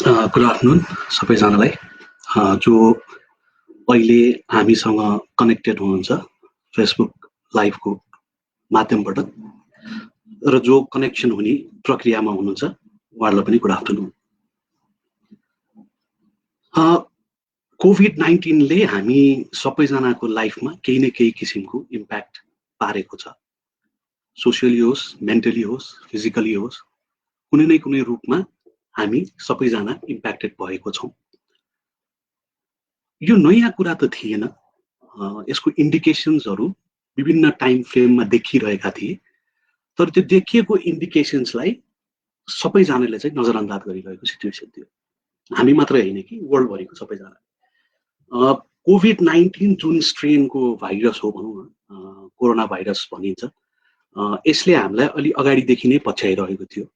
Good afternoon सबैजनालाई जो अहिले हामीसँग कनेक्टेड हुनुहुन्छ फेसबुक लाइभको माध्यमबाट र जो कनेक्सन हुने प्रक्रियामा हुनुहुन्छ उहाँहरूलाई पनि गुड आफ्टरनुन। कोभिड-19 ले हामी सबैजनाको लाइफमा केही न केही किसिमको इम्प्याक्ट पारेको छ। सोसियली होस्, मेन्टली होस्, फिजिकली होस्, कुनै न कुनै रूपमा हामी सबैजना इम्प्याक्टेड भएको छौँ। यो नयाँ कुरा त थिएन, यसको इन्डिकेसन्सहरू विभिन्न टाइम फ्रेममा देखिरहेका थिए, तर त्यो देखिएको इन्डिकेसन्सलाई सबैजनाले चाहिँ नजरअन्दाज गरिरहेको सिचुएसन थियो। हामी मात्र होइन कि वर्ल्डभरिको सबैजना। कोभिड-19 जुन स्ट्रेनको भाइरस हो भनौँ न, कोरोना भाइरस भनिन्छ, यसले हामीलाई अलि अगाडिदेखि नै पछ्याइरहेको थियो।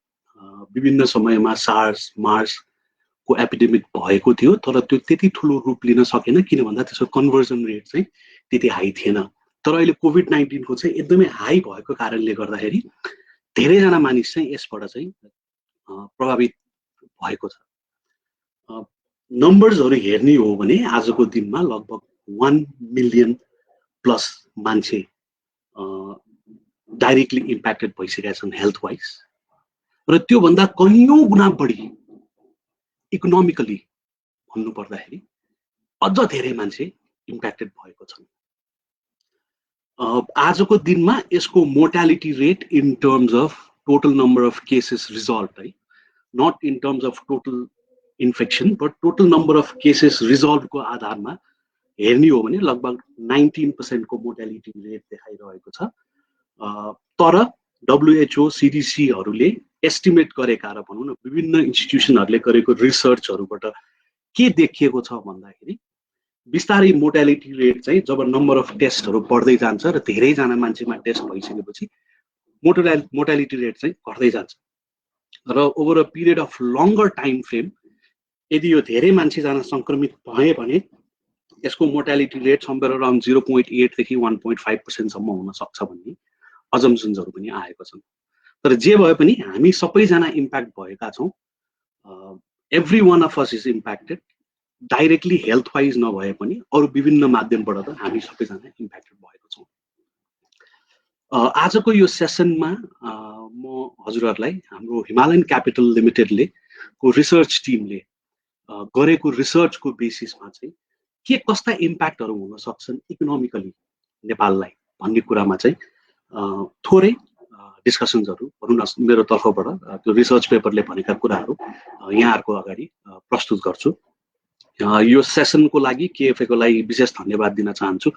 विभिन्न समयमा सार्स, मार्सको एपिडेमिक भएको थियो, तर त्यो त्यति ठुलो रूप लिन सकेन, किन भन्दा त्यसको कन्भर्जन रेट चाहिँ त्यति हाई थिएन। तर अहिले कोभिड-19 को चाहिँ एकदमै हाई भएको कारणले गर्दाखेरि धेरैजना मानिस चाहिँ यसबाट चाहिँ प्रभावित भएको छ। नम्बर्सहरू हेर्ने हो भने आजको दिनमा लगभग 1 मिलियन प्लस मान्छे डाइरेक्टली इम्प्याक्टेड भइसकेका छन् हेल्थ वाइज, र त्योभन्दा कैयौं गुणा बढी इकोनोमिकली भन्नु पर्दाखेरि अझ धेरै मान्छे इम्प्याक्टेड भएको छन्। आजको दिनमा यसको mortality rate in terms of total number of cases resolve, है, not in terms of total infection but total number of cases रिजल्भको आधारमा हेर्ने हो भने लगभग 19% को मोर्टालिटी रेट देखाइरहेको छ। तर WHO, CDCहरूले एस्टिमेट गरेका र भनौँ न विभिन्न इन्स्टिट्युसनहरूले गरेको रिसर्चहरूबाट के देखिएको छ भन्दाखेरि बिस्तारै मोर्टालिटी रेट चाहिँ जब नम्बर अफ टेस्टहरू बढ्दै जान्छ र धेरैजना मान्छेमा टेस्ट भइसकेपछि मोर्टालिटी रेट चाहिँ घट्दै जान्छ। र over a period of लङ्गर time frame यदि यो धेरै मान्छेजना सङ्क्रमित भए भने यसको मोर्टालिटी रेट समवेयर अराउन्ड 0.8 देखि 1.5% सम्म हुन सक्छ भन्ने अजम्सन्सहरू पनि आएको छन्। तर जे भए पनि हामी सबैजना इम्प्याक्ट भएका छौँ। Every one of us is impacted, directly health wise नभए पनि अरू विभिन्न माध्यमबाट त हामी सबैजना इम्प्याक्टेड भएको छौँ। आजको यो सेसनमा म हजुरहरूलाई हाम्रो हिमालयन क्यापिटल लिमिटेडले को रिसर्च टिमले गरेको रिसर्चको बेसिसमा चाहिँ के कस्ता इम्प्याक्टहरू हुन सक्छन् इकोनोमिकली नेपाललाई भन्ने कुरामा चाहिँ थोरै डिस्कसन्सहरू भनौँ न मेरो तर्फबाट त्यो रिसर्च पेपरले भनेका कुराहरू यहाँहरूको अगाडि प्रस्तुत गर्छु। यो सेसनको लागि केएफएको लागि विशेष धन्यवाद दिन चाहन्छु।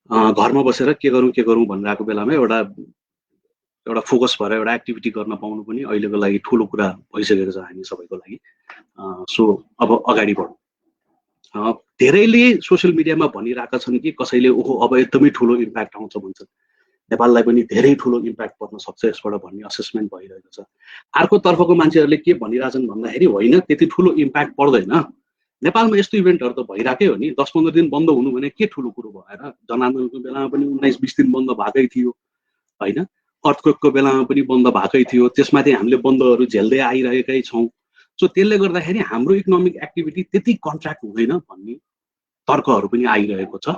घरमा बसेर के गरौँ भनिरहेको बेलामा एउटा फोकस भएर एउटा एक्टिभिटी गर्न पाउनु पनि अहिलेको लागि ठुलो कुरा भइसकेको छ हामी सबैको लागि। सो अब अगाडि बढौँ। धेरैले सोसियल मिडियामा भनिरहेका छन् कि कसैले ओहो अब एकदमै ठुलो इम्प्याक्ट आउँछ भन्छन्, नेपाललाई पनि धेरै ठुलो इम्प्याक्ट पर्न सक्छ यसबाट भन्ने असेसमेन्ट भइरहेको छ। अर्को तर्फको मान्छेहरूले के भनिरहेछन् भन्दाखेरि होइन त्यति ठुलो इम्प्याक्ट पर्दैन, नेपालमा यस्तो इभेन्टहरू त भइरहेकै हो नि, 10-15 दिन बन्द हुनु भने के ठुलो कुरो भएर, जनआन्दोलनको बेलामा पनि 19-20 दिन बन्द भएकै थियो होइन, अर्थक्वेकको बेलामा पनि बन्द भएकै थियो, त्यसमाथि हामीले बन्दहरू झेल्दै आइरहेकै छौँ। सो त्यसले गर्दाखेरि हाम्रो इकोनोमिक एक्टिभिटी त्यति कन्ट्र्याक्ट हुँदैन भन्ने तर्कहरू पनि आइरहेको छ।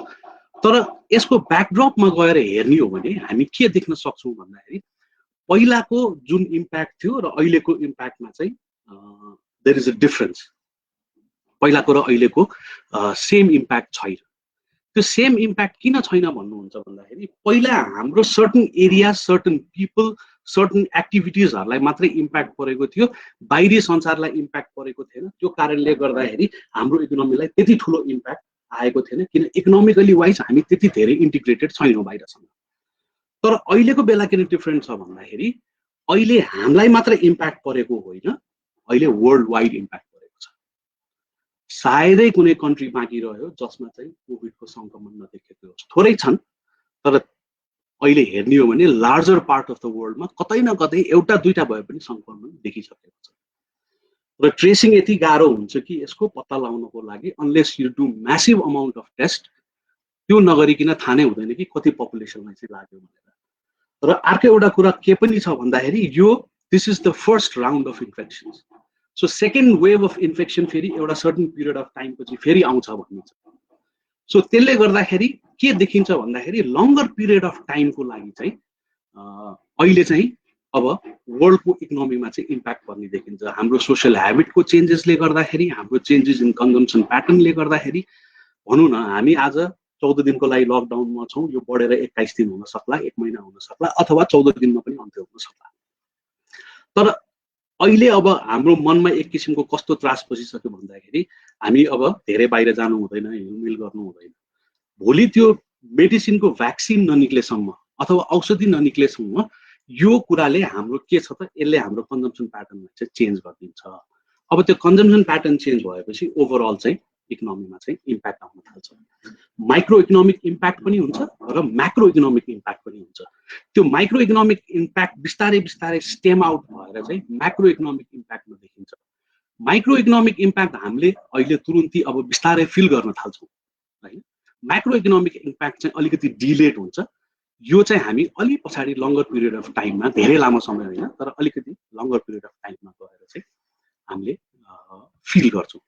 तर यसको ब्याकड्रपमा गएर हेर्ने हो भने हामी के देख्न सक्छौँ भन्दाखेरि पहिलाको जुन इम्प्याक्ट थियो र अहिलेको इम्प्याक्टमा चाहिँ देयर इज अ डिफरेन्स। पहिलाको र अहिलेको सेम इम्प्याक्ट छैन। त्यो सेम इम्प्याक्ट किन छैन भन्नुहुन्छ भन्दाखेरि पहिला हाम्रो certain area, certain people, certain एक्टिभिटिजहरूलाई मात्रै इम्प्याक्ट परेको थियो, बाहिरी संसारलाई इम्प्याक्ट परेको थिएन। त्यो कारणले गर्दाखेरि हाम्रो इकोनोमीलाई त्यति ठुलो इम्प्याक्ट आएको थिएन, किन इकोनोमिकली वाइज हामी त्यति धेरै इन्टिग्रेटेड छैनौँ बाहिरसँग। तर अहिलेको बेला किन डिफरेन्ट छ भन्दाखेरि अहिले हामीलाई मात्र इम्प्याक्ट परेको होइन, अहिले वर्ल्ड वाइड इम्प्याक्ट परेको छ। सायदै कुनै कन्ट्री बाँकी रह्यो जसमा चाहिँ कोभिडको सङ्क्रमण नदेखिएको होस्, थोरै छन्, तर अहिले हेर्ने हो भने लार्जर पार्ट अफ द वर्ल्डमा कतै न कतै एउटा दुईटा भए पनि सङ्क्रमण देखिसकेको छ। र ट्रेसिङ यति गाह्रो हुन्छ कि यसको पत्ता लगाउनको लागि unless you do massive amount of test, त्यो नगरिकन थाहा नै हुँदैन कि कति पपुलेसनलाई चाहिँ लाग्यो भनेर। र अर्को एउटा कुरा के पनि छ भन्दाखेरि यो this is the first round of infections. So second wave of infection फेरि एउटा सर्टन पिरियड अफ टाइम पछि फेरि आउँछ भन्ने छ। सो त्यसले गर्दाखेरि के देखिन्छ भन्दाखेरि लङ्गर पिरियड अफ टाइमको लागि चाहिँ अहिले चाहिँ अब वर्ल्डको इकोनोमीमा चाहिँ इम्प्याक्ट पर्ने देखिन्छ। हाम्रो सोसियल ह्याबिटको चेन्जेसले गर्दाखेरि, हाम्रो चेन्जेस इन कन्जम्सन प्याटर्नले गर्दाखेरि भनौँ न, हामी आज 14 दिनको लागि लकडाउनमा छौँ, यो बढेर 21 दिन हुन सक्ला, 1 महिना हुन सक्ला, अथवा 14 दिनमा पनि अन्त्य हुन सक्ला। तर अहिले अब हाम्रो मनमा एक किसिमको कस्तो त्रास बसिसक्यो भन्दाखेरि हामी अब धेरै बाहिर जानु हुँदैन, हिलमिल गर्नु हुँदैन। भोलि त्यो मेडिसिनको भ्याक्सिन ननिक्लेसम्म अथवा औषधि ननिक्लेसम्म यो कुराले हाम्रो के छ त, यसले हाम्रो कन्जम्सन प्याटर्नलाई चाहिँ चेन्ज गरिदिन्छ। अब त्यो कन्जम्सन प्याटर्न चेन्ज भएपछि ओभरअल चाहिँ इकोनोमीमा चाहिँ इम्प्याक्ट आउन थाल्छ। माइक्रो इकोनोमिक इम्प्याक्ट पनि हुन्छ र म्याक्रो इकोनोमिक इम्प्याक्ट पनि हुन्छ। त्यो माइक्रो इकोनोमिक इम्प्याक्ट बिस्तारै बिस्तारै स्टेम आउट भएर चाहिँ म्याक्रो इकोनोमिक इम्प्याक्टमा देखिन्छ। माइक्रो इकोनोमिक इम्प्याक्ट हामीले अहिले तुरुन्ती अब बिस्तारै फिल गर्न थाल्छौँ हैन। माइक्रो इकोनोमिक इम्प्याक्ट चाहिँ अलिकति डिलेड हुन्छ। यो चाहिँ हामी अलि पछाडि लङ्गर पिरियड अफ टाइममा, धेरै लामो समय होइन तर अलिकति लङ्गर पिरियड अफ टाइममा गएर चाहिँ हामीले फिल गर्छौँ।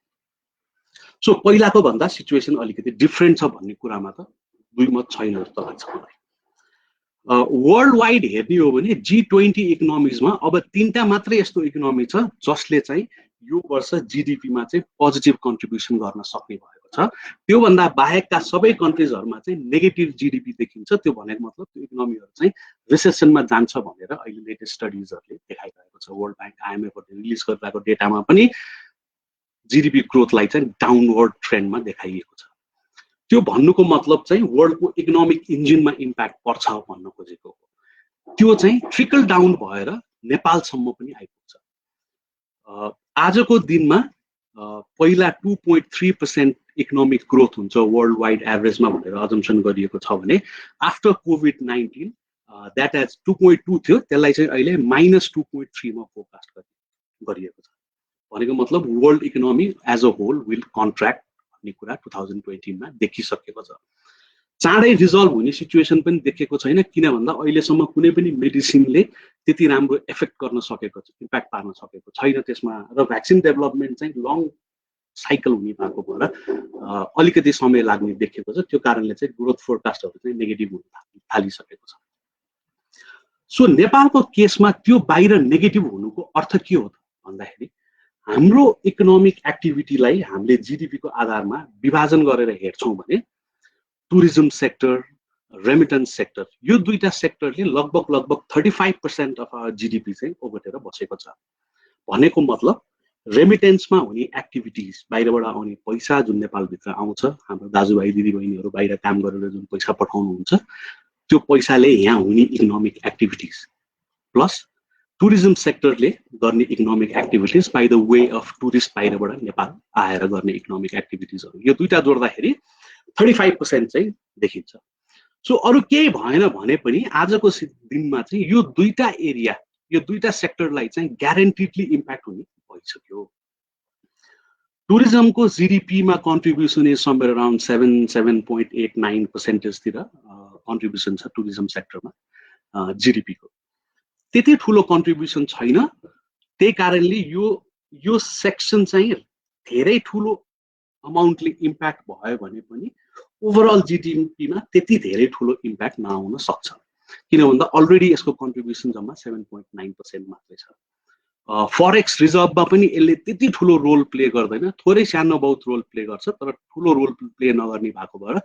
सो पहिलाको भन्दा सिचुएसन अलिकति डिफ्रेन्ट छ भन्ने कुरामा त दुई मत छैन जस्तो लाग्छ मलाई। वर्ल्ड वाइड हेर्ने हो भने G20 इकोनोमिजमा अब 3टा मात्रै यस्तो इकोनोमी छ जसले चाहिँ यो वर्ष जिडिपीमा चाहिँ पोजिटिभ कन्ट्रिब्युसन गर्न सक्ने भएको छ। त्योभन्दा बाहेकका सबै कन्ट्रिजहरूमा चाहिँ नेगेटिभ जिडिपी देखिन्छ। त्यो भनेको मतलब त्यो इकोनोमीहरू चाहिँ रिसेसनमा जान्छ भनेर अहिले लेटेस्ट स्टडिजहरूले देखाइरहेको छ। वर्ल्ड ब्याङ्क, IMFले रिलिज गरिरहेको डेटामा पनि जिडिपी ग्रोथलाई चाहिँ डाउनवर्ड ट्रेन्डमा देखाइएको छ। त्यो भन्नुको मतलब चाहिँ वर्ल्डको इकोनोमिक इन्जिनमा इम्प्याक्ट पर्छ भन्न खोजेको हो। त्यो चाहिँ ट्रिकल डाउन भएर नेपालसम्म पनि आइपुग्छ। आजको दिनमा पहिला 2.3% इकोनोमिक ग्रोथ हुन्छ वर्ल्ड वाइड एभरेजमा भनेर अजम्सन गरिएको छ भने आफ्टर कोभिड-19 द्याट एज 2.2 थियो, त्यसलाई चाहिँ अहिले -2.3 मा फोरकास्ट गरिएको छ। भनेको मतलब world economy as a whole will contract भन्ने कुरा 2020 मा देखिसकेको छ। चाँडै रिजल्भ हुने सिचुएसन पनि देखेको छैन, किन भन्दा अहिलेसम्म कुनै पनि मेडिसिनले त्यति राम्रो इफेक्ट गर्न सकेको छ, इम्प्याक्ट पार्न सकेको छैन त्यसमा। र भ्याक्सिन डेभलपमेन्ट चाहिँ लङ साइकल हुने भएको भएर अलिकति समय लाग्ने देखेको छ। त्यो कारणले चाहिँ ग्रोथ फोरकास्टहरू चाहिँ नेगेटिभ हुन थालिसकेको छ। सो नेपालको केसमा त्यो बाहिर नेगेटिभ हुनुको अर्थ के हो त भन्दाखेरि हाम्रो इकोनोमिक एक्टिभिटीलाई हामीले जिडिपीको आधारमा विभाजन गरेर हेर्छौँ भने टुरिज्म सेक्टर, रेमिटेन्स सेक्टर, यो दुईटा सेक्टरले लगभग 35% अफ आवर जिडिपी चाहिँ ओगटेर बसेको छ। भनेको मतलब रेमिटेन्समा हुने एक्टिभिटिज, बाहिरबाट आउने पैसा जुन नेपालभित्र आउँछ, हाम्रो दाजुभाइ दिदीबहिनीहरू बाहिर काम गरेर जुन पैसा पठाउनुहुन्छ, त्यो पैसाले यहाँ हुने इकोनोमिक एक्टिभिटिज प्लस टुरिज्म सेक्टरले गर्ने economic activities by the way of tourist बाहिरबाट नेपाल आएर गर्ने इकोनोमिक एक्टिभिटिजहरू, यो दुईटा जोड्दाखेरि 35% चाहिँ देखिन्छ। सो अरू केही भएन भने पनि आजको दिनमा चाहिँ यो दुईटा एरिया, यो दुईटा सेक्टरलाई चाहिँ ग्यारेन्टिडली इम्प्याक्ट हुने भइसक्यो। टुरिज्मको जिडिपीमा कन्ट्रिब्युसन इज समवेयर अराउन्ड 7.89% तिर कन्ट्रिब्युसन छ टुरिज्म सेक्टरमा जिडिपीको। त्यति ठुलो कन्ट्रिब्युसन छैन, त्यही कारणले यो सेक्सन चाहिँ धेरै ठुलो अमाउन्टले इम्प्याक्ट भयो भने पनि ओभरअल जिडिपीमा त्यति धेरै ठुलो इम्प्याक्ट नआउन सक्छ, किन भन्दा अलरेडी यसको कन्ट्रिब्युसन जम्मा 7.9% मात्रै छ। फरेक्स रिजर्भमा पनि यसले त्यति ठुलो रोल प्ले गर्दैन, थोरै सानो बहुत रोल प्ले गर्छ, तर ठुलो रोल प्ले नगर्ने भएको भएर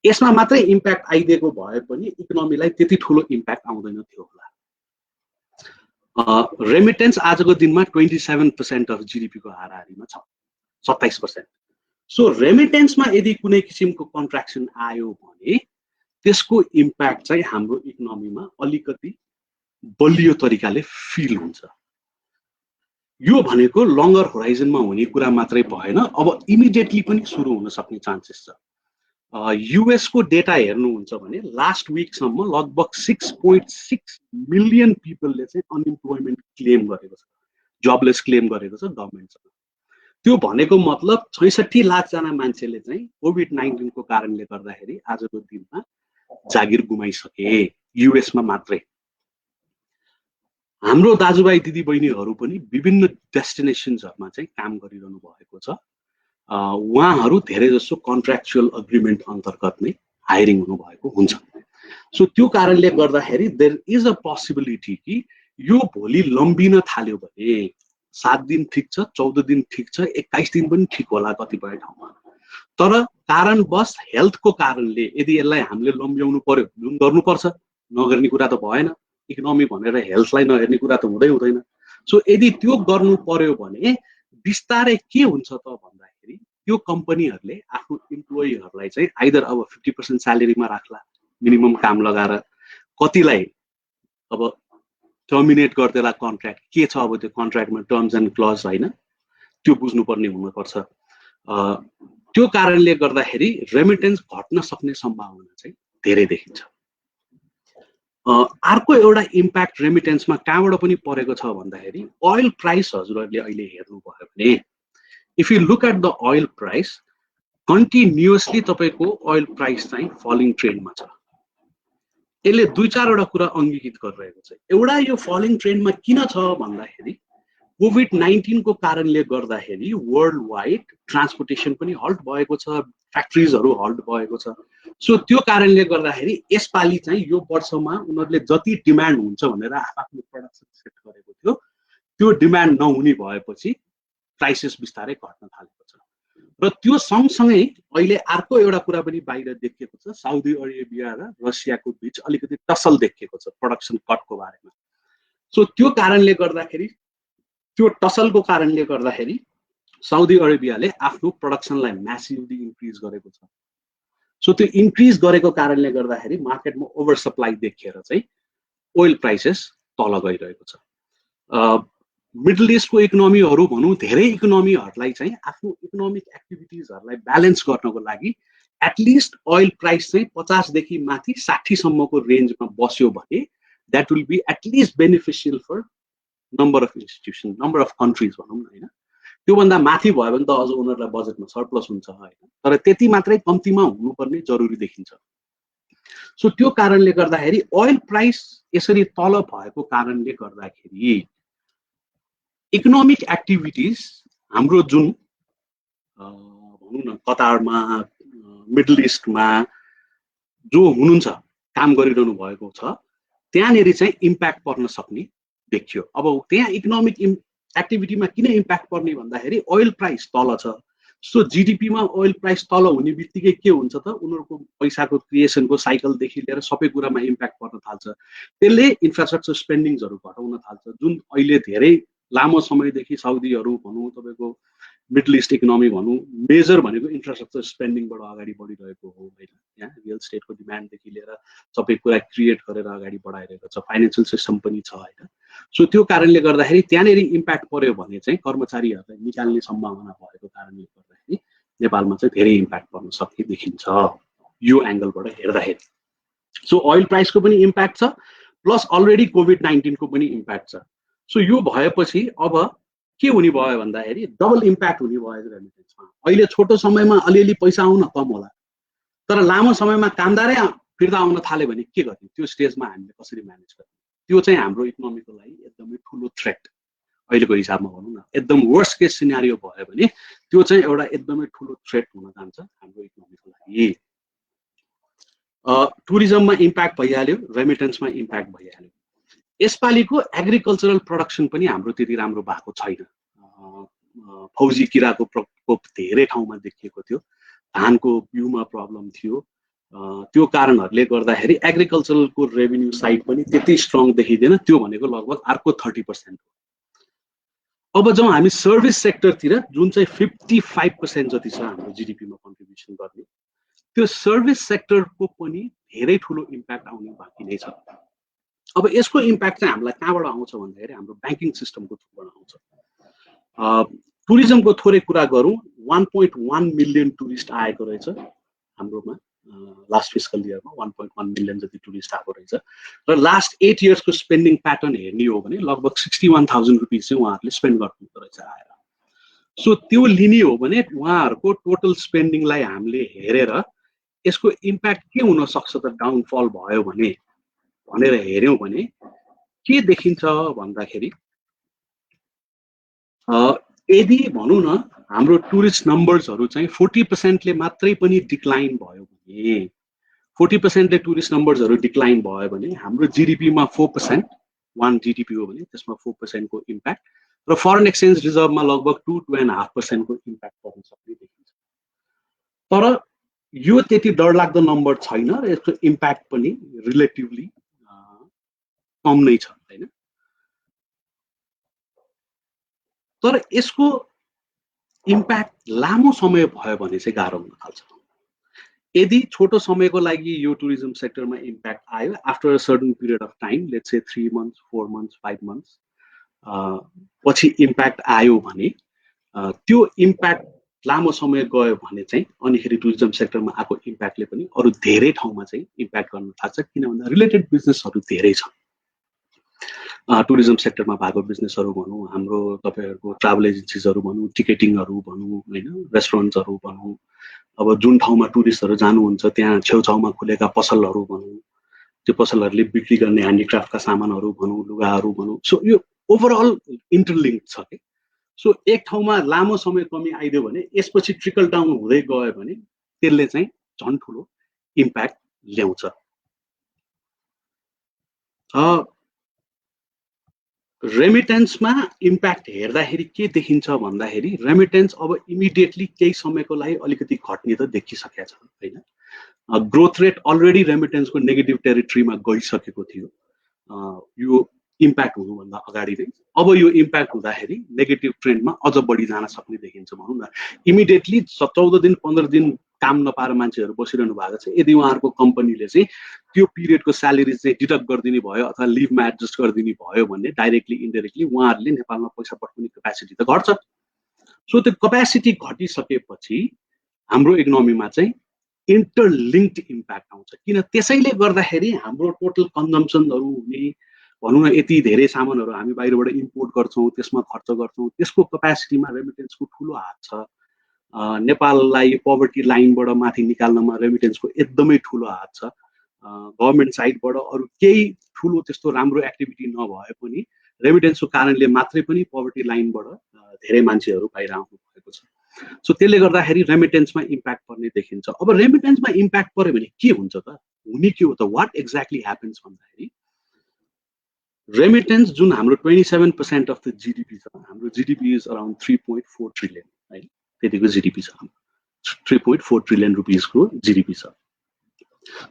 यसमा मात्रै इम्प्याक्ट आइदिएको भए पनि इकोनोमीलाई त्यति ठुलो इम्प्याक्ट आउँदैन थियो होला। रेमिटेन्स आजको दिनमा 27% अफ जिडिपीको हाराहारीमा छ, 27%। सो रेमिटेन्समा यदि कुनै किसिमको कन्ट्र्याक्सन आयो भने त्यसको इम्प्याक्ट चाहिँ हाम्रो इकोनोमीमा अलिकति बलियो तरिकाले फिल हुन्छ। यो भनेको लङ्गर होराइजनमा हुने कुरा मात्रै भएन, अब इमिडिएटली पनि सुरु हुन सक्ने चान्सेस छ। युएसको डेटा हेर्नुहुन्छ भने लास्ट विकसम्म लगभग 6.6 मिलियन पिपलले चाहिँ अनइम्प्लोइमेन्ट क्लेम गरेको छ, जबलेस क्लेम गरेको छ गभर्मेन्टसँग। त्यो भनेको मतलब 66 लाखजना मान्छेले चाहिँ कोभिड-19 को कारणले गर्दाखेरि आजको दिनमा जागिर गुमाइसके युएसमा मात्रै। हाम्रो दाजुभाइ दिदीबहिनीहरू पनि विभिन्न डेस्टिनेसन्सहरूमा चाहिँ काम गरिरहनु भएको छ। उहाँहरू धेरै जसो कन्ट्र्याक्चुअल अग्रिमेन्ट अन्तर्गत नै हायरिङ हुनुभएको हुन्छ। सो त्यो कारणले गर्दाखेरि देयर इज अ पोसिबिलिटी कि यो भोलि लम्बिन थाल्यो भने 7 दिन ठिक छ, 14 दिन ठिक छ, 21 दिन पनि ठिक होला कतिपय ठाउँमा। तर कारणवश हेल्थको कारणले यदि यसलाई हामीले लम्ब्याउनु पर्यो, जुन गर्नुपर्छ, नगर्ने कुरा त भएन। इकोनोमी भनेर हेल्थलाई नहेर्ने कुरा त हुँदैन। सो यदि त्यो गर्नु पर्यो भने बिस्तारै के हुन्छ त भन्दाखेरि त्यो कम्पनीहरूले आफ्नो इम्प्लोइहरूलाई चाहिँ आइदर अब 50% स्यालेरीमा राख्ला, मिनिमम काम लगाएर, कतिलाई अब टर्मिनेट गरिदेला कन्ट्र्याक्ट। के छ अब त्यो कन्ट्र्याक्टमा टर्म्स एन्ड क्लज होइन, त्यो बुझ्नुपर्ने हुनुपर्छ। त्यो कारणले गर्दाखेरि रेमिटेन्स घट्न सक्ने सम्भावना चाहिँ धेरै देखिन्छ। अर्को एउटा इम्प्याक्ट रेमिटेन्समा कहाँबाट पनि परेको छ भन्दाखेरि ओइल प्राइस हजुरहरूले अहिले हेर्नुभयो भने if you look at the oil price continuously तपाईँको ओइल प्राइस चाहिँ फलिङ ट्रेन्डमा छ। यसले 2-4 वटा कुरा अङ्गीकृत गरिरहेको छ। एउटा यो फलिङ ट्रेन्डमा किन छ भन्दाखेरि कोभिड-19 को कारणले गर्दाखेरि वर्ल्ड वाइड ट्रान्सपोर्टेसन पनि हल्ट भएको छ, फ्याक्ट्रिजहरू हल्ट भएको छ। सो त्यो कारणले गर्दाखेरि यसपालि चाहिँ यो वर्षमा उनीहरूले जति डिमान्ड हुन्छ भनेर आफ्नो प्रोडक्सन सेट गरेको थियो त्यो डिमान्ड नहुने भएपछि प्राइसेस बिस्तारै घट्न थालेको छ। र त्यो सँगसँगै अहिले अर्को एउटा कुरा पनि बाहिर देखिएको छ, साउदी अरेबिया र रसियाको बीच अलिकति टसल देखिएको छ प्रोडक्सन कटको बारेमा। सो त्यो कारणले गर्दाखेरि त्यो टसलको कारणले गर्दाखेरि साउदी अरेबियाले आफ्नो प्रोडक्सनलाई म्यासिभली इन्क्रिज गरेको छ। सो त्यो इन्क्रिज गरेको कारणले गर्दाखेरि मार्केटमा ओभर सप्लाई देखिएर चाहिँ ओइल प्राइसेस तल गइरहेको छ। मिडल इस्टको इकोनोमीहरू भनौँ, धेरै इकोनोमीहरूलाई चाहिँ आफ्नो इकोनोमिक एक्टिभिटिजहरूलाई ब्यालेन्स गर्नको लागि एटलिस्ट ओइल प्राइस चाहिँ 50 देखि माथि 60 सम्मको रेन्जमा बस्यो भने that will be at least beneficial for number of institution, number of countries भनौँ न होइन। त्योभन्दा माथि भयो भने त अझ उनीहरूलाई बजेटमा सरप्लस हुन्छ होइन, तर त्यति मात्रै कम्तीमा हुनुपर्ने जरुरी देखिन्छ। सो त्यो कारणले गर्दाखेरि ओइल प्राइस यसरी तल भएको कारणले गर्दाखेरि इकोनोमिक एक्टिभिटिज हाम्रो जुन भनौँ न कतारमा, मिडल इस्टमा जो हुनुहुन्छ काम गरिरहनु भएको छ त्यहाँनिर चाहिँ इम्प्याक्ट पर्न सक्ने देखियो। अब त्यहाँ इकोनोमिक एक्टिभिटीमा किन इम्प्याक्ट पर्ने भन्दाखेरि ओइल प्राइस तल छ। सो जीडीपीमा ओइल प्राइस तल हुने बित्तिकै के हुन्छ त उनीहरूको पैसाको क्रिएसनको साइकलदेखि लिएर सबै कुरामा इम्प्याक्ट पर्न थाल्छ। त्यसले इन्फ्रास्ट्रक्चर स्पेन्डिङ्सहरू घटाउन थाल्छ, जुन अहिले धेरै लामो समयदेखि साउदीहरू भनौँ, तपाईँको मिडल इस्ट इकोनोमी भनौँ, मेजर भनेको इन्फ्रास्ट्रक्चर स्पेन्डिङबाट अगाडि बढिरहेको हो होइन। यहाँ रियल स्टेटको डिमान्डदेखि लिएर सबै कुरा क्रिएट गरेर अगाडि बढाइरहेको छ, फाइनेन्सियल सिस्टम पनि छ होइन। सो त्यो कारणले गर्दाखेरि त्यहाँनिर इम्प्याक्ट पर्यो भने चाहिँ कर्मचारीहरूलाई निकाल्ने सम्भावना भएको कारणले गर्दाखेरि नेपालमा चाहिँ धेरै इम्प्याक्ट पर्न सक्ने देखिन्छ यो एङ्गलबाट हेर्दाखेरि। सो ओइल प्राइसको पनि इम्प्याक्ट छ, प्लस अलरेडी कोभिड-19 को पनि इम्प्याक्ट छ। सो यो भएपछि अब के हुने भयो भन्दाखेरि डबल इम्प्याक्ट हुने भयो रेमिटेन्समा। अहिले छोटो समयमा अलिअलि पैसा आउन कम होला, तर लामो समयमा कामदारै फिर्ता आउन थाल्यो भने के गर्ने, त्यो स्टेजमा हामीले कसरी म्यानेज गर्ने, त्यो चाहिँ हाम्रो इकोनोमीको लागि एकदमै ठुलो थ्रेट अहिलेको हिसाबमा भनौँ न। एकदम वर्स्ट केस सिनारियो भयो भने त्यो चाहिँ एउटा एकदमै ठुलो थ्रेट हुन जान्छ हाम्रो इकोनोमीको लागि। टुरिज्ममा इम्प्याक्ट भइहाल्यो, रेमिटेन्समा इम्प्याक्ट भइहाल्यो। यसपालिको एग्रिकल्चरल प्रोडक्सन पनि हाम्रो त्यति राम्रो भएको छैन। फौजी किराको प्रकोप धेरै ठाउँमा देखिएको थियो, धानको बिउमा प्रब्लम थियो। त्यो कारणहरूले गर्दाखेरि एग्रिकल्चरलको रेभिन्यू साइड पनि त्यति स्ट्रङ देखिँदैन, त्यो भनेको लगभग अर्को 30% हो। अब जब हामी सर्भिस सेक्टरतिर जुन चाहिँ 55% जति छ हाम्रो जीडीपीमा कन्ट्रिब्युसन गर्ने, त्यो सर्भिस सेक्टरको पनि धेरै ठुलो इम्प्याक्ट आउने बाँकी नै छ। अब यसको इम्प्याक्ट चाहिँ हामीलाई कहाँबाट आउँछ भन्दाखेरि हाम्रो ब्याङ्किङ सिस्टमको थ्रुबाट आउँछ। टुरिज्मको थोरै कुरा गरौँ, 1.1 मिलियन टुरिस्ट आएको रहेछ हाम्रोमा लास्ट फिस्कल इयरमा। 1.1 मिलियन जति टुरिस्ट आएको रहेछ र लास्ट 8 इयर्सको स्पेन्डिङ प्याटर्न हेर्ने हो भने लगभग 61,000 रुपिस चाहिँ उहाँहरूले स्पेन्ड गर्नुहुँदो रहेछ आएर। सो त्यो लिने हो भने उहाँहरूको टोटल स्पेन्डिङलाई हामीले हेरेर यसको इम्प्याक्ट के हुन सक्छ त डाउनफल भयो भने भनेर हेऱ्यौँ भने के देखिन्छ भन्दाखेरि यदि भनौँ न हाम्रो टुरिस्ट नम्बर्सहरू चाहिँ 40% ले मात्रै पनि डिक्लाइन भयो भने 40% ले टुरिस्ट नम्बर्सहरू डिक्लाइन भयो भने हाम्रो जिडिपीमा 4% 1 जिडिपी हो भने त्यसमा 4% को इम्प्याक्ट र फरेन एक्सचेन्ज रिजर्भमा लगभग 2-2.5% को इम्प्याक्ट पर्न सक्ने देखिन्छ। तर यो त्यति डरलाग्दो नम्बर छैन र यसको इम्प्याक्ट पनि रिलेटिभली कम नै छ हैन। तर यसको इम्प्याक्ट लामो समय भयो भने चाहिँ गाह्रो हुन थाल्छ। यदि छोटो समयको लागि यो टुरिज्म सेक्टरमा इम्प्याक्ट आयो after a certain period of time, let's say 3 months 4 months 5 months पछि इम्प्याक्ट आयो भने त्यो इम्प्याक्ट लामो समय गयो भने चाहिँ अनिखेरि टुरिज्म सेक्टरमा आएको इम्प्याक्टले पनि अरू धेरै ठाउँमा चाहिँ इम्प्याक्ट गर्न थाल्छ, किन भन्दा रिलेटेड बिजनेसहरू धेरै छन्। टुरिज्म सेक्टरमा भएको बिजनेसहरू भनौँ, हाम्रो तपाईहरुको ट्राभल एजेन्सीजहरू भनौँ, टिकेटिङहरू भनौँ हैन, रेस्टुरेन्ट्सहरू भनौँ, अब जुन ठाउँमा टुरिस्टहरू जानुहुन्छ त्यहाँ छेउछाउमा खुलेका पसलहरू भनौँ, त्यो पसलहरूले बिक्री गर्ने ह्यान्डिक्राफ्टका सामानहरू भनौँ, लुगाहरू भनौँ, सो यो ओभरअल इन्टरलिङ्क छ के। सो एक ठाउँमा लामो समय कमी आइदियो भने यसपछि ट्रिकल डाउन हुँदै गयो भने त्यसले चाहिँ झन् ठुलो इम्प्याक्ट ल्याउँछ। रेमिटेन्समा इम्प्याक्ट हेर्दाखेरि के देखिन्छ भन्दाखेरि रेमिटेन्स अब इमिडिएटली केही समयको लागि अलिकति घट्ने त देखिसकेको छ हैन। ग्रोथ रेट अलरेडी रेमिटेन्सको नेगेटिभ टेरिटरीमा गइसकेको थियो यो इम्प्याक्ट हुनुभन्दा अगाडि नै। अब यो इम्प्याक्ट हुँदाखेरि नेगेटिभ ट्रेन्डमा अझ बढी जान सक्ने देखिन्छ। भनौँ न इमिडिएटली 14 दिन 15 दिन काम नपाएर मान्छेहरू बसिरहनु भएको छ, यदि उहाँहरूको कम्पनीले चाहिँ त्यो पिरियडको स्यालेरी चाहिँ डिडक्ट गरिदिने भयो अथवा लिभमा एडजस्ट गरिदिने भयो भने डाइरेक्टली इन्डाइरेक्टली उहाँहरूले नेपालमा पैसा पठाउने क्यापेसिटी त घट्छ। सो त्यो क्यापेसिटी घटिसकेपछि हाम्रो इकोनोमीमा चाहिँ इन्टरलिङ्क्ड इम्प्याक्ट आउँछ, किन त्यसैले गर्दाखेरि हाम्रो टोटल कन्जम्सनहरू हुने भनौँ न यति धेरै सामानहरू हामी बाहिरबाट इम्पोर्ट गर्छौँ, त्यसमा खर्च गर्छौँ, त्यसको क्यापेसिटीमा रेमिटेन्सको ठुलो हात छ। नेपाललाई पोभर्टी लाइनबाट माथि निकाल्नमा रेमिटेन्सको एकदमै ठुलो हात छ। गभर्नमेन्ट साइडबाट अरू केही ठुलो त्यस्तो राम्रो एक्टिभिटी नभए पनि रेमिटेन्सको कारणले मात्रै पनि पोभर्टी लाइनबाट धेरै मान्छेहरू बाहिर आउनु भएको छ। सो त्यसले गर्दाखेरि रेमिटेन्समा इम्प्याक्ट पर्ने देखिन्छ। अब रेमिटेन्समा इम्प्याक्ट पर्यो भने के हुन्छ त, हुने के हो त, वाट एक्ज्याक्टली ह्यापन्स भन्दाखेरि रेमिटेन्स जुन हाम्रो 27% अफ द जिडिपी छ, हाम्रो जिडिपी इज अराउन्ड 3.4 ट्रिलियन है, त्यतिको जिडिपी छ, 3.4 ट्रिलियन रुपिसको जिडिपी छ।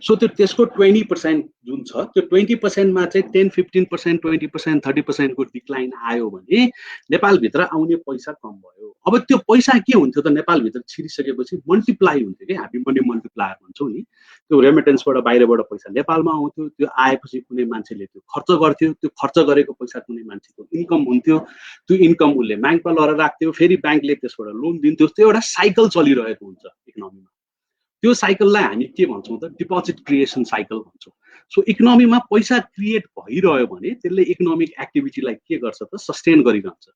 सो त्यसको 20% जुन छ त्यो 20% मा चाहिँ 10-15% 20% 30% को डिक्लाइन आयो भने नेपालभित्र आउने पैसा कम भयो। अब त्यो पैसा के हुन्थ्यो त, नेपालभित्र छिरिसकेपछि मल्टिप्लाई हुन्थ्यो कि, हामी मनी मल्टिप्लायर भन्छौँ नि। त्यो रेमिटेन्सबाट बाहिरबाट पैसा नेपालमा आउँथ्यो, त्यो आएपछि कुनै मान्छेले त्यो खर्च गर्थ्यो, त्यो खर्च गरेको पैसा कुनै मान्छेको इन्कम हुन्थ्यो, त्यो इन्कम उसले ब्याङ्कमा लगेर राख्थ्यो, फेरि ब्याङ्कले त्यसबाट लोन दिन्थ्यो, त्यो एउटा साइकल चलिरहेको हुन्छ इकोनोमीमा। त्यो साइकललाई हामी के भन्छौँ त, डिपोजिट क्रिएसन साइकल भन्छौँ। सो इकोनोमीमा पैसा क्रिएट भइरह्यो भने त्यसले इकोनोमिक एक्टिभिटीलाई के गर्छ त, सस्टेन गरिरहन्छ।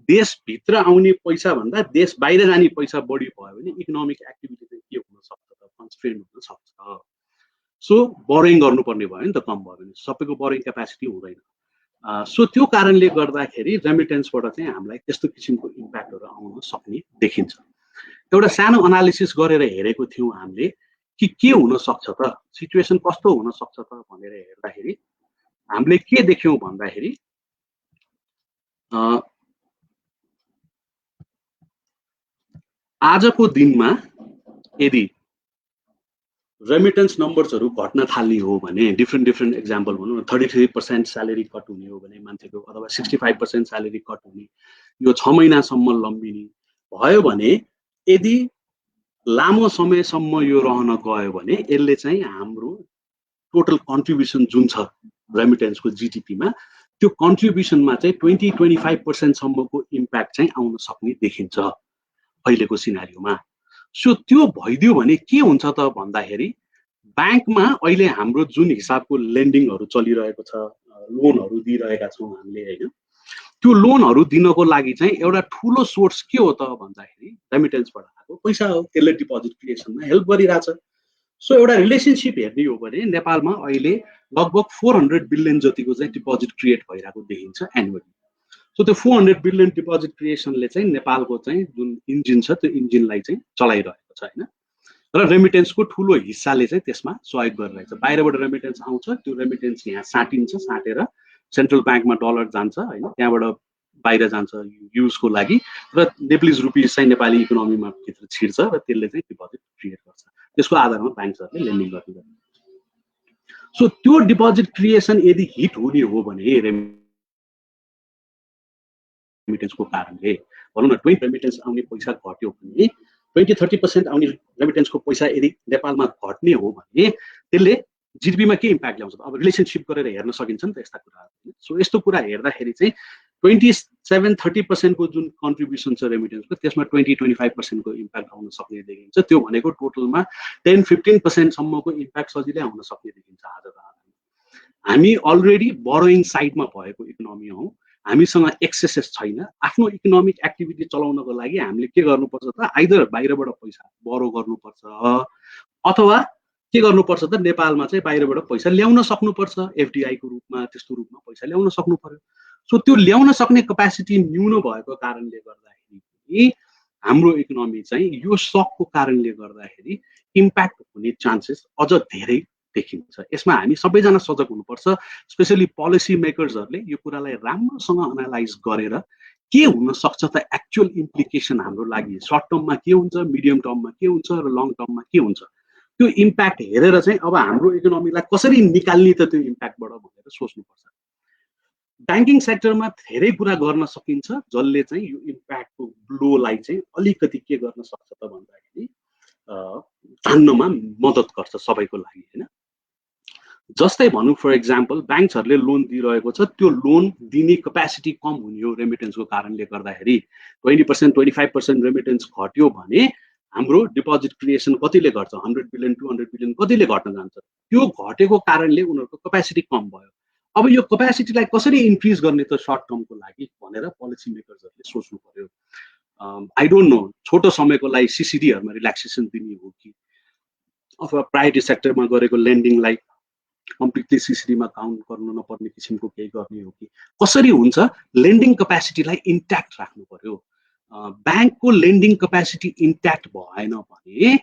देशभित्र आउने पैसा भन्दा देश बाहिर जाने पैसा बढी भयो भने इकोनोमिक एक्टिभिटी चाहिँ के हुन सक्छ त, कन्स्ट्रेन्ट हुन सक्छ। सो बोरोइङ गर्नुपर्ने भयो नि त, कम भयो भने सबैको बोरोइङ क्यापेसिटी हुँदैन। सो त्यो कारणले गर्दाखेरि रेमिटेन्सबाट चाहिँ हामीलाई त्यस्तो किसिमको इम्प्याक्टहरू आउन सक्ने देखिन्छ। एउटा सानो एनालिसिस गरेर हेरेको थियौँ हामीले कि के हुन सक्छ त, सिचुएसन कस्तो हुन सक्छ त भनेर हेर्दाखेरि हामीले के देख्यौँ भन्दाखेरि आजको दिनमा यदि रेमिटेन्स नम्बर्सहरू घट्न थाल्ने हो भने डिफ्रेन्ट एक्जाम्पल भनौँ न 33% स्यालेरी कट हुने हो भने मान्छेको, अथवा 65% स्यालेरी कट हुने, यो 6 महिनासम्म लम्बिने भयो भने, यदि लामो समयसम्म यो रहन गयो भने यसले चाहिँ हाम्रो टोटल कन्ट्रिब्युसन जुन छ रेमिटेन्सको जिडिपीमा त्यो कन्ट्रिब्युसनमा चाहिँ 20-25% सम्मको इम्प्याक्ट चाहिँ आउन सक्ने देखिन्छ अहिलेको सिनारियोमा। सो त्यो भइदियो भने के हुन्छ त भन्दाखेरि ब्याङ्कमा अहिले हाम्रो जुन हिसाबको लेन्डिङहरू चलिरहेको छ, लोनहरू दिइरहेका छौँ हामीले हैन, त्यो लोनहरू दिनको लागि चाहिँ एउटा ठुलो सोर्स के हो त भन्दाखेरि रेमिटेन्सबाट आएको पैसा हो। त्यसले डिपोजिट क्रिएसनमा हेल्प गरिरहेछ। सो एउटा रिलेसनसिप हेर्ने हो भने नेपालमा अहिले लगभग 400 बिलियन जतिको चाहिँ डिपोजिट क्रिएट भइरहेको देखिन्छ एनुअली। सो त्यो 400 बिलियन डिपोजिट क्रिएसनले चाहिँ नेपालको चाहिँ जुन इन्जिन छ त्यो इन्जिनलाई चाहिँ चलाइरहेको छ होइन। र रेमिटेन्सको ठुलो हिस्साले चाहिँ त्यसमा सहयोग गरिरहेछ। बाहिरबाट रेमिटेन्स आउँछ, त्यो रेमिटेन्स यहाँ साटिन्छ, साटेर सेन्ट्रल ब्याङ्कमा डलर जान्छ होइन, त्यहाँबाट बाहिर जान्छ युजको लागि, र नेप्लिज रुपिज चाहिँ नेपाली इकोनोमीमा भित्र छिर्छ र त्यसले चाहिँ डिपोजिट क्रिएट गर्छ। त्यसको आधारमा ब्याङ्कहरूले लेन्डिङ गर्ने। सो त्यो डिपोजिट क्रिएसन यदि हिट हुने हो भने रेमिटेन्सको कारणले भनौँ न 20 रेमिटेन्स आउने पैसा घट्यो भने 20-30% आउने रेमिटेन्सको पैसा यदि नेपालमा घट्ने हो भने त्यसले जिडिपीमा के इम्प्याक्ट ल्याउँछ? अब रिलेसनसिप गरेर हेर्न सकिन्छ नि त यस्ता कुराहरू। सो यस्तो कुरा हेर्दाखेरि चाहिँ 27-30% को जुन कन्ट्रिब्युसन छ रेमिटेन्सको त्यसमा 20-25% को इम्प्याक्ट आउन सक्ने देखिन्छ। त्यो भनेको टोटलमा 10-15% सम्मको इम्प्याक्ट सजिलै आउन सक्ने देखिन्छ। आजको हामी अलरेडी बोरोइङ साइडमा भएको इकोनोमी हौ, हामीसँग एक्सेसेस छैन। आफ्नो इकोनोमिक एक्टिभिटी चलाउनको लागि हामीले के गर्नुपर्छ त, आइदर बाहिरबाट पैसा बोरो गर्नुपर्छ अथवा के गर्नुपर्छ त नेपालमा चाहिँ बाहिरबाट पैसा ल्याउन सक्नुपर्छ, एफडिआई को रूपमा त्यस्तो रूपमा पैसा ल्याउन सक्नु पर्यो। सो त्यो ल्याउन सक्ने क्यापेसिटी न्यून भएको कारणले गर्दाखेरि हाम्रो इकोनोमी चाहिँ यो सकको कारणले गर्दाखेरि इम्प्याक्ट हुने चान्सेस अझ धेरै देखिन्छ। यसमा हामी सबैजना सजग हुनुपर्छ, स्पेसली पोलिसी मेकर्सहरूले यो कुरालाई राम्रोसँग एनालाइज गरेर के हुन सक्छ त एक्चुअल इम्प्लिकेसन हाम्रो लागि, सर्ट टर्ममा के हुन्छ, मिडियम टर्ममा के हुन्छ र लङ टर्ममा के हुन्छ, त्यो इम्प्याक्ट हेरेर चाहिँ अब हाम्रो इकोनोमीलाई कसरी निकाल्ने त त्यो इम्प्याक्टबाट भनेर सोच्नुपर्छ। ब्याङ्किङ सेक्टरमा धेरै कुरा गर्न सकिन्छ जसले चाहिँ यो इम्प्याक्टको ब्लोलाई चाहिँ अलिकति के गर्न सक्छ त भन्दाखेरि तान्नमा मद्दत गर्छ सबैको लागि होइन। जस्तै भनौँ फर इक्जाम्पल ब्याङ्क्सहरूले लोन दिइरहेको छ, त्यो लोन दिने क्यापेसिटी कम हुने हो रेमिटेन्सको कारणले गर्दाखेरि 20% 25% रेमिटेन्स घट्यो भने हाम्रो डिपोजिट क्रिएसन कतिले घट्छ, 100 बिलियन 200 बिलियन कतिले घट्न जान्छ। त्यो घटेको कारणले उनीहरूको क्यापेसिटी कम भयो। अब यो क्यापेसिटीलाई कसरी इन्क्रिज गर्ने त सर्ट टर्मको लागि भनेर पोलिसी मेकर्सहरूले सोच्नु पर्यो। आई डोन्ट नो छोटो समयको लागि सिसिडीहरूमा रिल्याक्सेसन दिने हो कि अथवा प्रायोरिटी सेक्टरमा गरेको लेन्डिङलाई कम्प्लिटली सिसिडीमा काउन्ट गर्नु नपर्ने किसिमको केही गर्ने हो कि कसरी हुन्छ, लेन्डिङ क्यापेसिटीलाई इन्ट्याक्ट राख्नु पर्यो। ब्याङ्कको लेन्डिङ क्यापेसिटी इन्ट्याक्ट भएन भने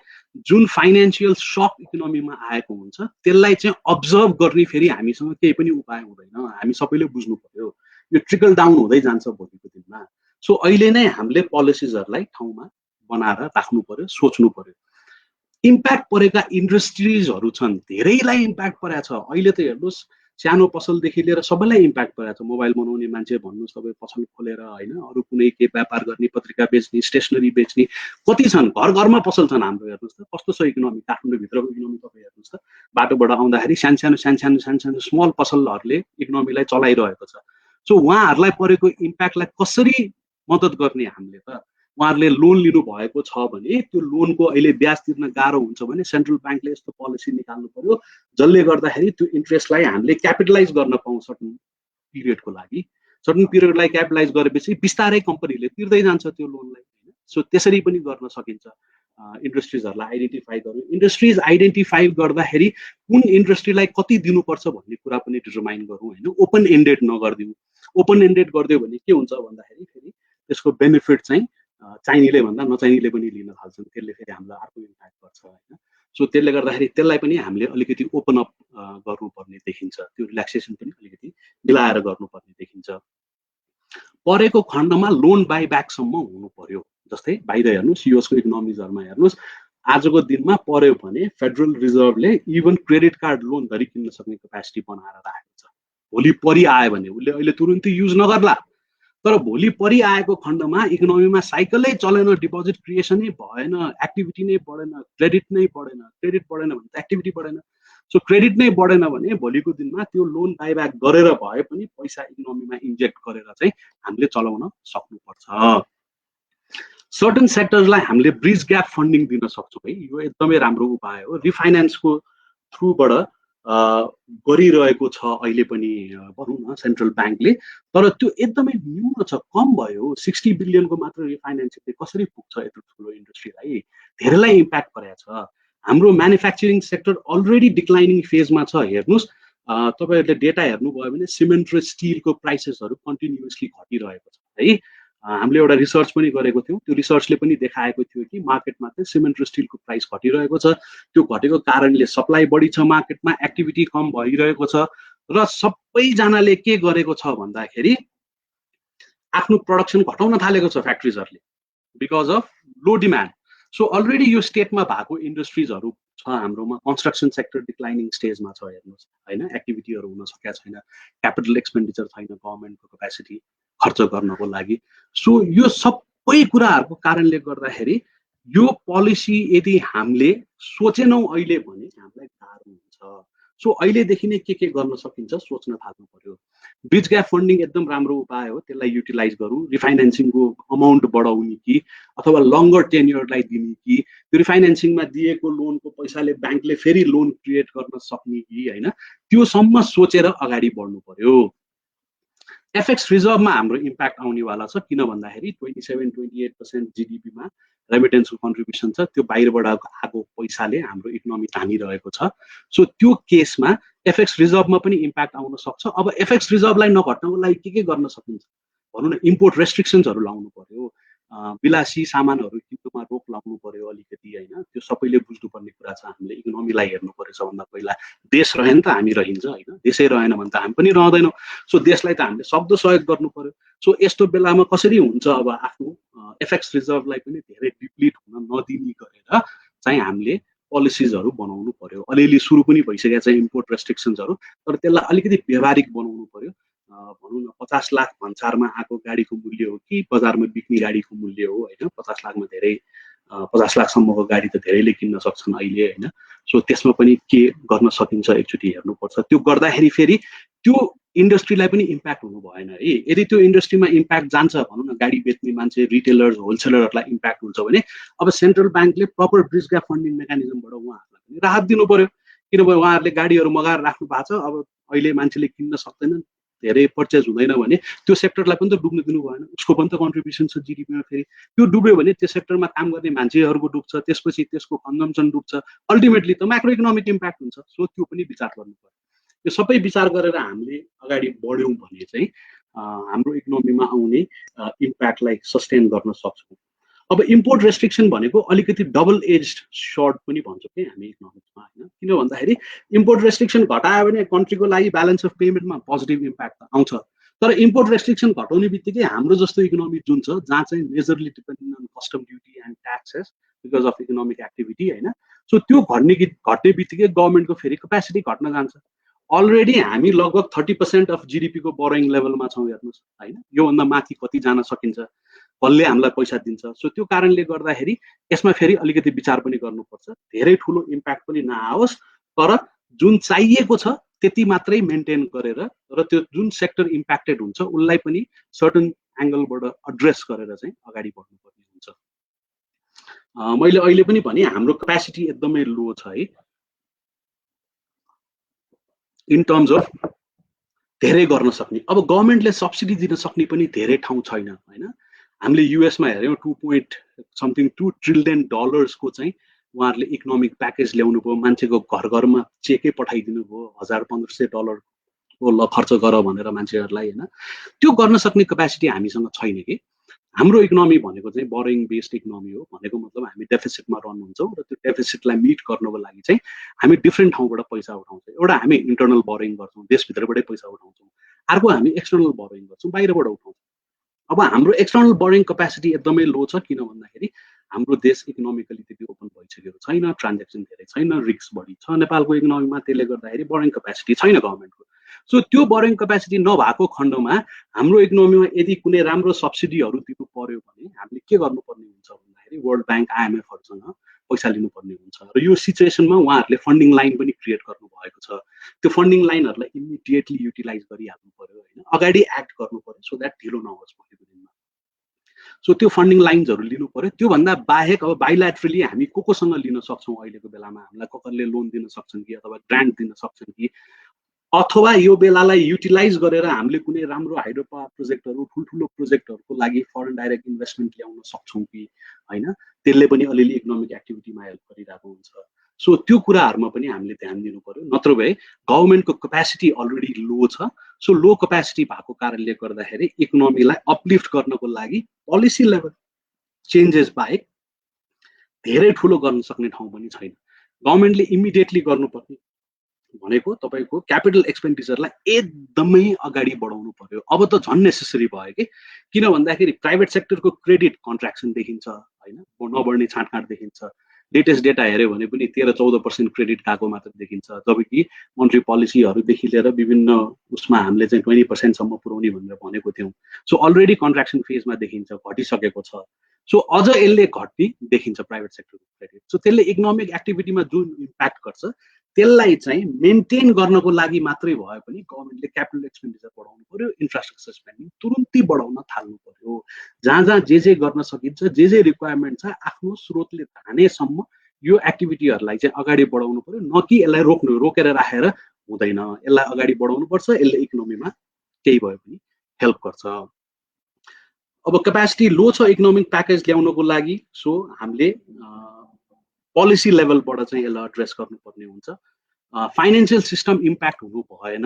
जुन फाइनेन्सियल सक इकोनोमीमा आएको हुन्छ त्यसलाई चाहिँ अब्जर्भ गर्ने फेरि हामीसँग केही पनि उपाय हुँदैन। हामी सबैले बुझ्नु पर्यो यो ट्रिकल डाउन हुँदै जान्छ भोलिको दिनमा। सो अहिले नै हामीले पोलिसिजहरूलाई ठाउँमा बनाएर राख्नु पर्यो, सोच्नु पर्यो। इम्प्याक्ट परेका इन्डस्ट्रिजहरू छन्, धेरैलाई इम्प्याक्ट परेको छ। अहिले त हेर्नुहोस् सानो पसलदेखि लिएर सबैलाई इम्प्याक्ट परेको छ। मोबाइल बनाउने मान्छे भन्नुहोस्, तपाईँ पसल खोलेर होइन, अरू कुनै के व्यापार गर्ने, पत्रिका बेच्ने, स्टेसनरी बेच्ने कति छन्, घर घरमा पसल छन् हाम्रो। हेर्नुहोस् त कस्तो छ इकोनोमी, काठमाडौँभित्रको इकोनोमी तपाईँ हेर्नुहोस् त। बाटोबाट आउँदाखेरि सानो स्मल पसलहरूले इकोनोमीलाई चलाइरहेको छ। सो उहाँहरूलाई परेको इम्प्याक्टलाई कसरी मद्दत गर्ने हामीले त? उहाँहरूले लोन लिनु भएको छ भने त्यो लोनको अहिले ब्याज तिर्न गाह्रो हुन्छ भने सेन्ट्रल ब्याङ्कले यस्तो पोलिसी निकाल्नु पर्यो जसले गर्दाखेरि त्यो इन्ट्रेस्टलाई हामीले क्यापिटलाइज गर्न पाउँ सर्टन पिरियडको लागि। सर्टन पिरियडलाई क्यापिटलाइज गरेपछि बिस्तारै कम्पनीले तिर्दै जान्छ त्यो लोनलाई। सो त्यसरी पनि गर्न सकिन्छ। इन्डस्ट्रिजहरूलाई आइडेन्टिफाई गर्नु, इन्डस्ट्रिज आइडेन्टिफाई गर्दाखेरि कुन इन्डस्ट्रीलाई कति दिनुपर्छ भन्ने कुरा पनि डिटरमाइन गरौँ होइन, ओपन एन्डेड नगरिदिउँ। ओपन एन्डेड गरिदियो भने के हुन्छ भन्दाखेरि फेरि त्यसको बेनिफिट चाहिँ चाहिनेले भन्दा नचाहिनेले पनि लिन थाल्छन्, त्यसले फेरि हामीलाई अर्को इम्प्याक्ट गर्छ होइन। सो त्यसले गर्दाखेरि त्यसलाई पनि हामीले अलिकति ओपन अप गर्नुपर्ने देखिन्छ, त्यो रिल्याक्सेसन पनि अलिकति मिलाएर गर्नुपर्ने देखिन्छ। परेको खण्डमा लोन बाइब्याकसम्म हुनु पर्यो। जस्तै बाहिर हेर्नुहोस्, युएसको इकोनोमिजहरूमा हेर्नुहोस्, आजको दिनमा पर्यो भने फेडरल रिजर्भले इभन क्रेडिट कार्ड लोन धरि किन्न सक्ने क्यापेसिटी बनाएर राखेको छ। भोलि परि आयो भने उसले अहिले तुरुन्तै युज नगर्ला, तर भोलि परि आएको खण्डमा इकोनोमीमा साइकलै चलेन, डिपोजिट क्रिएसनै भएन, एक्टिभिटी नै बढेन, क्रेडिट नै बढेन, क्रेडिट बढेन भने त एक्टिभिटी बढेन। सो क्रेडिट नै बढेन भने भोलिको दिनमा त्यो लोन बाइब्याक गरेर भए पनि पैसा इकोनोमीमा इन्जेक्ट गरेर चाहिँ हामीले चलाउन सक्नुपर्छ। सर्टन सेक्टर्सलाई हामीले ब्रिज ग्याप फन्डिङ दिन सक्छौँ है, यो एकदमै राम्रो उपाय हो। रिफाइनेन्सको थ्रुबाट गरिरहेको छ अहिले पनि भनौँ न सेन्ट्रल ब्याङ्कले, तर त्यो एकदमै न्यून छ, कम भयो। 60 बिलियनको मात्र रिफाइनेन्सले कसरी पुग्छ यत्रो ठुलो इन्डस्ट्रीलाई? धेरैलाई इम्प्याक्ट परेको छ। हाम्रो म्यानुफ्याक्चरिङ सेक्टर अलरेडी डिक्लाइनिङ फेजमा छ। हेर्नुहोस्, तपाईँहरूले डेटा हेर्नुभयो भने सिमेन्ट र स्टिलको प्राइसेसहरू कन्टिन्युसली घटिरहेको छ है। हामीले एउटा रिसर्च पनि गरेको थियौँ, त्यो रिसर्चले पनि देखाएको थियो कि मार्केटमा चाहिँ सिमेन्ट र स्टिलको प्राइस घटिरहेको छ। त्यो घटेको कारणले सप्लाई बढी छ मार्केटमा, एक्टिभिटी कम भइरहेको छ र सबैजनाले के गरेको छ भन्दाखेरि आफ्नो प्रोडक्सन घटाउन थालेको छ फ्याक्ट्रिजहरूले because of low demand. So already यो स्टेटमा भएको इन्डस्ट्रिजहरू छ हाम्रोमा। कन्स्ट्रक्सन सेक्टर डिक्लाइनिङ स्टेजमा छ, हेर्नुहोस् होइन, एक्टिभिटीहरू हुन सकेको छैन, क्यापिटल एक्सपेन्डिचर छैन गभर्मेन्टको क्यापेसिटी खर्च गर्नको लागि। सो यो सबै कुराहरूको कारणले गर्दाखेरि यो पोलिसी यदि हामीले सोचेनौँ अहिले भने हामीलाई गाह्रो हुन्छ। सो अहिलेदेखि नै के गर्न सकिन्छ सोच्न थाल्नु पर्यो। ब्रिज ग्याप फन्डिङ एकदम राम्रो उपाय हो, त्यसलाई युटिलाइज गरौँ। रिफाइनेन्सिङको अमाउन्ट बढाउने कि अथवा लङ्गर टेन्युरलाई दिने कि त्यो रिफाइनेन्सिङमा दिएको लोनको पैसाले ब्याङ्कले फेरि लोन क्रिएट गर्न सक्ने कि होइन, त्योसम्म सोचेर अगाडि बढ्नु पर्यो। एफएक्स रिजर्भमा हाम्रो इम्प्याक्ट आउनेवाला छ, किन भन्दाखेरि 27-28% जिडिपीमा रेमिटेन्सको कन्ट्रिब्युसन छ। त्यो बाहिरबाट आएको पैसाले हाम्रो इकोनोमी तानिरहेको छ। सो त्यो केसमा एफएक्स रिजर्भमा पनि इम्प्याक्ट आउन सक्छ। अब एफएक्स रिजर्भलाई नघट्नको लागि के गर्न सकिन्छ भनौँ न, इम्पोर्ट रेस्ट्रिक्सन्सहरू लाउनु पर्यो, विलासी सामानहरू किन्नुमा रोक लाउनु पर्यो अलिकति होइन। त्यो सबैले बुझ्नुपर्ने कुरा छ। हामीले इकोनोमीलाई हेर्नु पर्यो सबभन्दा पहिला। देश रह्यो भने त हामी रहिन्छ होइन, देशै रहेन भने त हामी पनि रहँदैनौँ। सो देशलाई त हामीले सक्दो सहयोग गर्नु पर्यो। सो यस्तो बेलामा कसरी हुन्छ, अब आफ्नो एफएक्स रिजर्भलाई पनि धेरै डिप्लिट हुन नदिने गरेर चाहिँ हामीले पोलिसिजहरू बनाउनु पर्यो। अलिअलि सुरु पनि भइसकेको छ इम्पोर्ट रेस्ट्रिक्सन्सहरू, तर त्यसलाई अलिकति व्यवहारिक बनाउनु पर्यो। भनौँ न 50 लाख भन्सारमा आएको गाडीको मूल्य हो कि बजारमा बिक्ने गाडीको मूल्य हो होइन। 50 लाखमा धेरै 50 लाखसम्मको गाडी त धेरैले किन्न सक्छन् अहिले होइन। सो त्यसमा पनि के गर्न सकिन्छ एकचोटि हेर्नुपर्छ। त्यो गर्दाखेरि फेरि त्यो इन्डस्ट्रीलाई पनि इम्प्याक्ट हुनु भएन है। यदि त्यो इन्डस्ट्रीमा इम्प्याक्ट जान्छ भनौँ न, गाडी बेच्ने मान्छे, रिटेलर्स, होलसेलरहरूलाई इम्प्याक्ट हुन्छ भने अब सेन्ट्रल ब्याङ्कले प्रपर ब्रिज ग्याप फन्डिङ मेकानिजमबाट उहाँहरूलाई पनि राहत दिनु पर्यो। किनभने उहाँहरूले गाडीहरू मगाएर राख्नु भएको छ, अब अहिले मान्छेले किन्न सक्दैनन्, धेरै पर्चेज हुँदैन भने त्यो सेक्टरलाई पनि त डुब्न दिनु भएन। उसको पनि त कन्ट्रिब्युसन छ जिडिपीमा। फेरि त्यो डुब्यो भने त्यो सेक्टरमा काम गर्ने मान्छेहरूको डुब्छ, त्यसपछि त्यसको कन्जम्सन डुब्छ, अल्टिमेटली त माइक्रो इकोनोमिक इम्प्याक्ट हुन्छ। सो त्यो पनि विचार गर्नु पर्यो। यो सबै विचार गरेर हामीले अगाडि बढ्यौँ भने चाहिँ हाम्रो इकोनोमीमा आउने इम्प्याक्टलाई सस्टेन गर्न सक्छौँ। अब इम्पोर्ट रेस्ट्रिक्सन भनेको अलिकति डबल एज्ड सर्ड पनि भन्छौँ कि हामी इकोनोमिक्समा होइन। किन भन्दाखेरि इम्पोर्ट रेस्ट्रिक्सन घटायो भने कन्ट्रीको लागि ब्यालेन्स अफ पेमेन्टमा पोजिटिभ इम्प्याक्ट आउँछ। तर इम्पोर्ट रेस्ट्रिक्सन घटाउने बित्तिकै हाम्रो जस्तो इकोनोमी जुन छ जहाँ चाहिँ majorly dependent on custom duty and taxes because of economic activity होइन। सो त्यो घट्ने बित्तिकै गभर्मेन्टको फेरि क्यापेसिटी घट्न जान्छ। अलरेडी हामी लगभग 30% अफ जिडिपीको बोरोइङ लेभलमा छौँ हेर्नुहोस् होइन। योभन्दा माथि कति जान सकिन्छ, कसले हामीलाई पैसा दिन्छ। सो त्यो कारणले गर्दाखेरि यसमा फेरि अलिकति विचार पनि गर्नुपर्छ। धेरै ठुलो इम्प्याक्ट पनि नआओस्, तर जुन चाहिएको छ त्यति मात्रै मेन्टेन गरेर र त्यो जुन सेक्टर इम्प्याक्टेड हुन्छ उसलाई पनि सर्टन एङ्गलबाट एड्रेस गरेर चाहिँ अगाडि बढ्नुपर्ने हुन्छ। मैले अहिले पनि भने हाम्रो क्यापेसिटी एकदमै लो छ है इन टर्म्स अफ धेरै गर्न सक्ने। अब गभर्मेन्टले सब्सिडी दिन सक्ने पनि धेरै ठाउँ छैन होइन। हामीले युएसमा हेऱ्यौँ 2.2 ट्रिलियन डलर्सको चाहिँ उहाँहरूले इकोनोमिक प्याकेज ल्याउनु भयो। मान्छेको घर घरमा चेकै पठाइदिनु भयो, $1000-1500 ल खर्च गर भनेर मान्छेहरूलाई होइन। त्यो गर्न सक्ने क्यापेसिटी हामीसँग छैन कि। हाम्रो इकोनोमी भनेको चाहिँ बोरोइङ बेस्ड इकोनोमी हो। भनेको मतलब हामी डेफिसिटमा रन हुन्छौँ र त्यो डेफिसिटलाई मिट गर्नको लागि चाहिँ हामी डिफ्रेन्ट ठाउँबाट पैसा उठाउँछौँ। एउटा हामी इन्टरनल बोरोइङ गर्छौँ, देशभित्रबाटै पैसा उठाउँछौँ। अर्को हामी एक्सटर्नल बोरोइङ गर्छौँ, बाहिरबाट उठाउँछौँ। अब हाम्रो एक्सटर्नल बोरोइङ क्यापेसिटी एकदमै लो छ। किन भन्दाखेरि हाम्रो देश इकोनोमिकली त्यति ओपन भइसकेको छैन, ट्रान्जेक्सन धेरै छैन, रिस्क बढी छ नेपालको इकोनोमीमा। त्यसले गर्दाखेरि बोरोइङ क्यापेसिटी छैन गभर्मेन्टको। सो त्यो बोरोइङ क्यापेसिटी नभएको खण्डमा हाम्रो इकोनोमीमा यदि कुनै राम्रो सब्सिडीहरू दिनु पर्यो भने हामीले के गर्नुपर्ने हुन्छ भन्दाखेरि वर्ल्ड ब्याङ्क आइएमएफहरूसँग पैसा लिनुपर्ने हुन्छ। र यो सिचुएसनमा उहाँहरूले फन्डिङ लाइन पनि क्रिएट गर्नु भएको छ। त्यो फन्डिङ लाइनहरूलाई इमिडिएटली युटिलाइज गरिहाल्नु पर्यो होइन, अगाडि एक्ट गर्नु पर्यो सो द्याट ढिलो नहोस् भोलिको दिनमा। सो त्यो फन्डिङ लाइन्सहरू लिनु पर्यो। त्योभन्दा बाहेक अब बाइल्याटरली हामी कोसँग लिन सक्छौँ अहिलेको बेलामा, हामीलाई कसले लोन दिन सक्छन् कि अथवा ग्रान्ट दिन सक्छन् कि, अथवा यो बेलालाई युटिलाइज गरेर हामीले कुनै राम्रो हाइड्रो पावर प्रोजेक्टहरू, ठुल्ठुलो प्रोजेक्टहरूको लागि फरेन डाइरेक्ट इन्भेस्टमेन्ट ल्याउन सक्छौँ कि होइन। त्यसले पनि अलिअलि इकोनोमिक एक्टिभिटीमा हेल्प गरिरहेको हुन्छ। सो त्यो कुराहरुमा पनि हामीले ध्यान दिनु पर्यो, नत्र भए गभर्नमेन्टको क्यापेसिटी अलरेडी लो छ। सो लो क्यापेसिटी भएको कारणले गर्दाखेरि इकोनोमीलाई अपलिफ्ट गर्नको लागि पोलिसी लेभल चेन्जेस बाहेक धेरै ठुलो गर्न सक्ने ठाउँ पनि छैन। गभर्नमेन्टले इमिडिएटली गर्नुपर्ने भनेको तपाईको क्यापिटल एक्सपेन्डिचरलाई एकदमै अगाडि बढाउनु पर्यो। अब त झन् नेसेसरी भयो कि, किन भन्दाखेरि प्राइभेट सेक्टरको क्रेडिट कन्ट्र्याक्सन देखिन्छ हैन, नबढ्ने छाँटकाँट देखिन्छ। लेटेस्ट डेटा हेऱ्यो भने पनि 13-14% क्रेडिट गएको मात्र देखिन्छ, जबकि मन्ट्री पोलिसीहरूदेखि लिएर विभिन्न उसमा हामीले चाहिँ 20% सम्म पुर्याउने भनेर भनेको थियौँ। सो अलरेडी कन्ट्र्याक्सन फेजमा देखिन्छ, घटिसकेको छ। सो अझ यसले घट्ने देखिन्छ प्राइभेट सेक्टरको क्रेडिट। सो त्यसले इकोनोमिक एक्टिभिटीमा जुन इम्प्याक्ट गर्छ त्यसलाई चाहिँ मेन्टेन गर्नको लागि मात्रै भए पनि गभर्नमेन्टले क्यापिटल एक्सपेन्डिचर बढाउनु पर्यो, इन्फ्रास्ट्रक्चर स्पेन्डिङ तुरुन्तै बढाउन थाल्नु पर्यो। जहाँ जहाँ जे गर्न सकिन्छ, जे रिक्वायरमेन्ट छ आफ्नो स्रोतले धानेसम्म यो एक्टिभिटीहरूलाई चाहिँ अगाडि बढाउनु पर्यो, न कि यसलाई रोकेर राखेर हुँदैन। यसलाई अगाडि बढाउनु पर्छ, यसले इकोनोमीमा केही भए पनि हेल्प गर्छ। अब क्यापेसिटी लो छ इकोनोमिक प्याकेज ल्याउनको लागि, सो हामीले पोलिसी लेभलबाट चाहिँ यसलाई एड्रेस गर्नुपर्ने हुन्छ। फाइनेन्शियल सिस्टम इम्प्याक्ट हुनु भएन।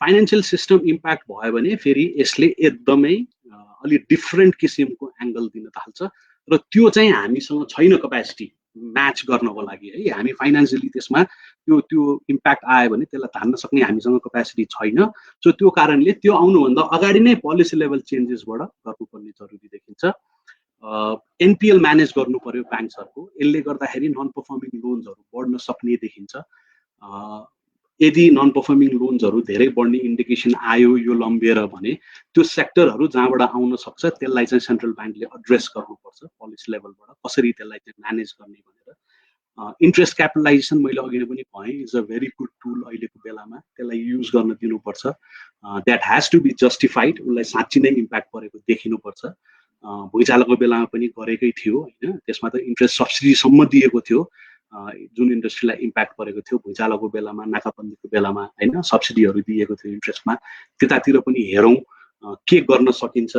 फाइनेन्शियल सिस्टम इम्प्याक्ट भयो भने फेरि यसले एकदमै अलि डिफ्रेन्ट किसिमको एङ्गल दिन थाल्छ र त्यो चाहिँ हामीसँग छैन क्यापेसिटी म्याच गर्नको लागि है। हामी फाइनेन्सियली त्यसमा त्यो इम्प्याक्ट आयो भने त्यसलाई धान्न सक्ने हामीसँग क्यापेसिटी छैन। सो त्यो कारणले त्यो आउनुभन्दा अगाडि नै पोलिसी लेभल चेन्जेसबाट गर्नुपर्ने जरुरी देखिन्छ। एनपिएल म्यानेज गर्नु पर्यो ब्याङ्क्सहरूको, यसले गर्दाखेरि नन पर्फर्मिङ लोन्सहरू बढ्न सक्ने देखिन्छ। यदि नन पर्फर्मिङ लोन्सहरू धेरै बढ्ने इन्डिकेसन आयो यो लम्बिएर भने त्यो सेक्टरहरू जहाँबाट आउन सक्छ त्यसलाई चाहिँ सेन्ट्रल ब्याङ्कले एड्रेस गर्नुपर्छ पोलिसी लेभलबाट, कसरी त्यसलाई चाहिँ म्यानेज गर्ने भनेर। इन्ट्रेस्ट क्यापिटलाइजेसन मैले अघि पनि भनेँ is a very good tool अहिलेको बेलामा, त्यसलाई युज गर्न दिनुपर्छ। That has to be justified, उसलाई साँच्ची नै इम्प्याक्ट परेको देखिनुपर्छ। भुइँचालोको बेलामा पनि गरेकै थियो होइन, त्यसमा त इन्ट्रेस्ट सब्सिडीसम्म दिएको थियो जुन इन्डस्ट्रीलाई इम्प्याक्ट परेको थियो। भुइँचालोको बेलामा, नाकाबन्दीको बेलामा होइन सब्सिडीहरू दिएको थियो इन्ट्रेस्टमा। त्यतातिर पनि हेरौँ के गर्न सकिन्छ।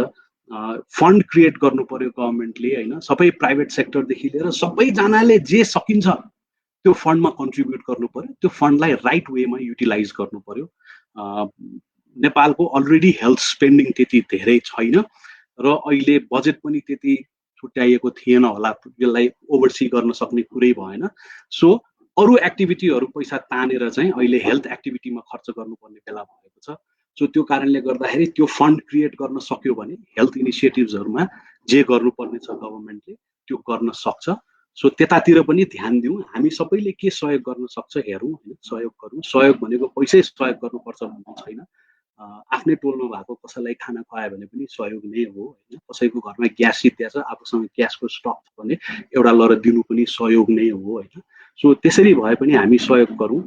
फन्ड क्रिएट गर्नु पर्यो गभर्नमेन्टले होइन, सबै प्राइभेट सेक्टरदेखि लिएर सबैजनाले जे सकिन्छ त्यो फन्डमा कन्ट्रिब्युट गर्नु पर्यो, त्यो फन्डलाई राइट वेमा युटिलाइज गर्नु पर्यो। नेपालको अलरेडी हेल्थ स्पेन्डिङ त्यति धेरै छैन र अहिले बजेट पनि त्यति छुट्याइएको थिएन होला, यसलाई ओभरसी गर्न सक्ने कुरै भएन। सो अरू एक्टिभिटीहरू पैसा तानेर चाहिँ अहिले हेल्थ एक्टिभिटीमा खर्च गर्नुपर्ने बेला भएको छ। सो त्यो कारणले गर्दाखेरि त्यो फन्ड क्रिएट गर्न सक्यो भने हेल्थ इनिसिएटिभ्सहरूमा जे गर्नुपर्ने छ गभर्नमेन्टले त्यो गर्न सक्छ। सो त्यतातिर पनि ध्यान दिउँ। हामी सबैले के सहयोग गर्न सक्छ हेरौँ होइन, सहयोग गरौँ। सहयोग भनेको पैसै सहयोग गर्नुपर्छ भन्ने छैन। आफ्नै टोलमा भएको कसैलाई खाना खुवायो भने पनि सहयोग नै हो होइन। कसैको घरमा ग्यास सिद्धिया छ, आफूसँग ग्यासको स्टक छ भने एउटा लर दिनु पनि सहयोग नै हो होइन। सो त्यसरी भए पनि हामी सहयोग गरौँ,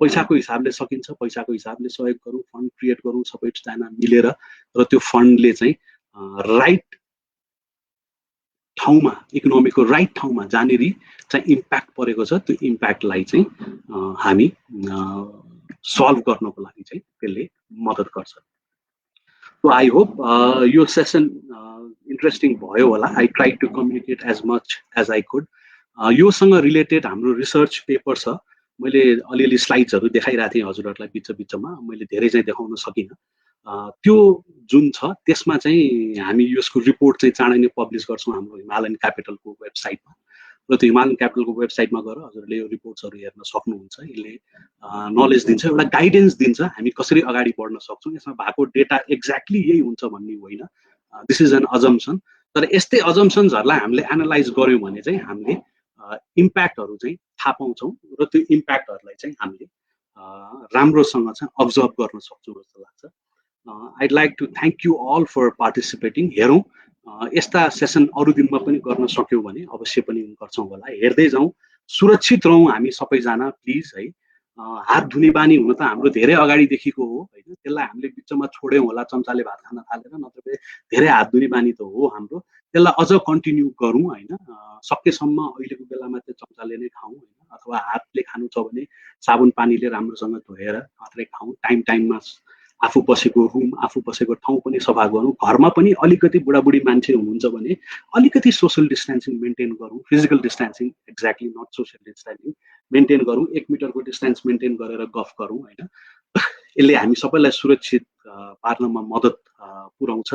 पैसाको हिसाबले सकिन्छ पैसाको हिसाबले सहयोग गरौँ, फन्ड क्रिएट गरौँ सबैजना मिलेर, र त्यो फन्डले चाहिँ राइट ठाउँमा, इकोनोमीको राइट ठाउँमा जहाँनिर चाहिँ इम्प्याक्ट परेको छ त्यो इम्प्याक्टलाई चाहिँ हामी सल्भ गर्नको लागि चाहिँ त्यसले मद्दत गर्छ। सो आई होप यो सेसन इन्ट्रेस्टिङ भयो होला। I try to communicate as much as I could. योसँग रिलेटेड हाम्रो रिसर्च पेपर छ, मैले अलिअलि स्लाइड्सहरू देखाइरहेको थिएँ हजुरहरूलाई बिचमा, मैले धेरै चाहिँ देखाउन सकिनँ। त्यो जुन छ त्यसमा चाहिँ हामी यसको रिपोर्ट चाहिँ चाँडै नै पब्लिस गर्छौँ हाम्रो हिमालयन क्यापिटलको वेबसाइटमा, र त्यो हिमालयन क्यापिटलको वेबसाइटमा गएर हजुरले यो रिपोर्ट्सहरू हेर्न सक्नुहुन्छ। यसले नलेज दिन्छ, एउटा गाइडेन्स दिन्छ हामी कसरी अगाडि बढ्न सक्छौँ। यसमा भएको डेटा एक्ज्याक्टली यही हुन्छ भन्ने होइन, दिस इज एन अजम्सन। तर यस्तै अजम्सन्सहरूलाई हामीले एनालाइज गऱ्यौँ भने चाहिँ हामीले इम्प्याक्टहरू चाहिँ थाहा पाउँछौँ र त्यो इम्प्याक्टहरूलाई चाहिँ हामीले राम्रोसँग चाहिँ अब्जर्भ गर्न सक्छौँ जस्तो लाग्छ। I'd like to thank you all for participating. हेरौँ यस्ता सेसन अरू दिनमा पनि गर्न सक्यौँ भने अवश्य पनि गर्छौँ होला। हेर्दै जाउँ, सुरक्षित रहौँ हामी सबैजना प्लिज है। हात धुने बानी हुन त हाम्रो धेरै अगाडिदेखिको हो होइन, त्यसलाई हामीले बिचमा छोड्यौँ होला चम्चाले भात खान थालेर, नत्र धेरै हात धुने बानी त हो हाम्रो, त्यसलाई अझ कन्टिन्यू गरौँ होइन। सकेसम्म अहिलेको बेलामा त्यो चम्चाले नै खाउँ होइन, अथवा हातले खानु छ भने साबुन पानीले राम्रोसँग धोएर मात्रै खाउँ। टाइममा आफू बसेको रुम, आफू बसेको ठाउँ पनि सफा गरौँ। घरमा पनि अलिकति बुढाबुढी मान्छे हुनुहुन्छ भने अलिकति सोसल डिस्टेन्सिङ मेन्टेन गरौँ। Physical distancing exactly, not social distancing. Maintain गरौँ, 1 मिटरको डिस्टेन्स मेन्टेन गरेर गफ गरौँ होइन। यसले हामी सबैलाई सुरक्षित पार्नमा मद्दत पुर्याउँछ।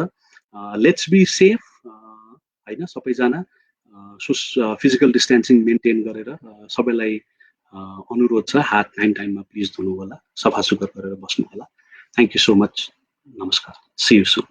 लेट्स बी सेफ होइन, सबैजना फिजिकल डिस्टेन्सिङ मेन्टेन गरेर सबैलाई अनुरोध छ, हात टाइममा प्लिज धुनु होला, सफा सुग्घर गरेर बस्नु होला। थ्याङ्क यू सो मच, नमस्कार, सी यू सुन।